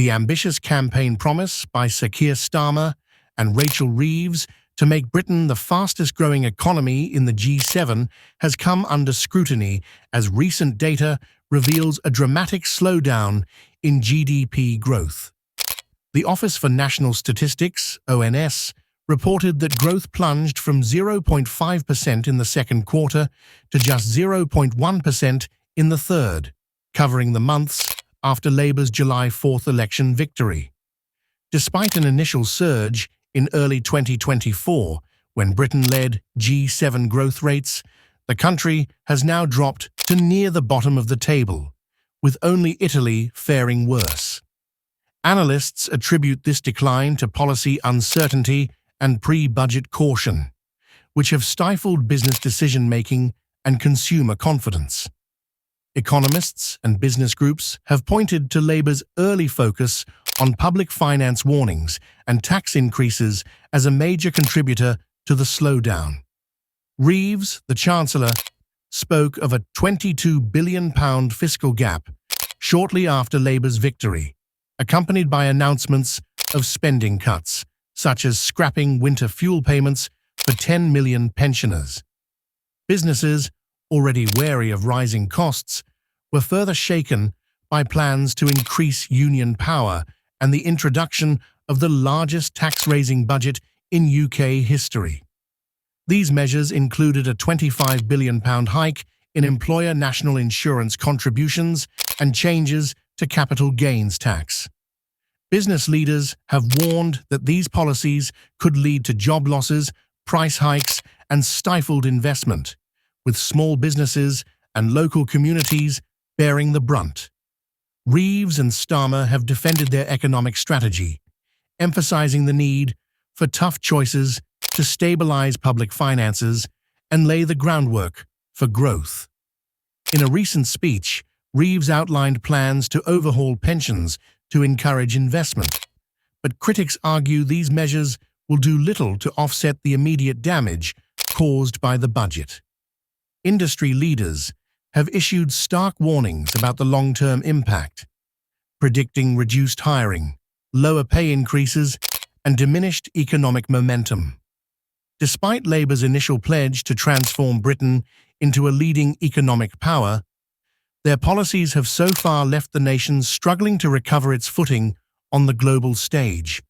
The ambitious campaign promise by Sir Keir Starmer and Rachel Reeves to make Britain the fastest-growing economy in the G7 has come under scrutiny as recent data reveals a dramatic slowdown in GDP growth. The Office for National Statistics, ONS, reported that growth plunged from 0.5% in the second quarter to just 0.1% in the third, covering the months after Labour's July 4th election victory. Despite an initial surge in early 2024, when Britain led G7 growth rates, the country has now dropped to near the bottom of the table, with only Italy faring worse. Analysts attribute this decline to policy uncertainty and pre-budget caution, which have stifled business decision-making and consumer confidence. Economists and business groups have pointed to Labour's early focus on public finance warnings and tax increases as a major contributor to the slowdown. Reeves, the Chancellor, spoke of a £22 billion fiscal gap shortly after Labour's victory, accompanied by announcements of spending cuts, such as scrapping winter fuel payments for 10 million pensioners. Businesses, already wary of rising costs, were further shaken by plans to increase union power and the introduction of the largest tax-raising budget in UK history. These measures included a £25 billion hike in employer national insurance contributions and changes to capital gains tax. Business leaders have warned that these policies could lead to job losses, price hikes, and stifled investment, with small businesses and local communities bearing the brunt. Reeves and Starmer have defended their economic strategy, emphasizing the need for tough choices to stabilize public finances and lay the groundwork for growth. In a recent speech, Reeves outlined plans to overhaul pensions to encourage investment, but critics argue these measures will do little to offset the immediate damage caused by the budget. Industry leaders have issued stark warnings about the long-term impact, predicting reduced hiring, lower pay increases, and diminished economic momentum. Despite Labour's initial pledge to transform Britain into a leading economic power, their policies have so far left the nation struggling to recover its footing on the global stage.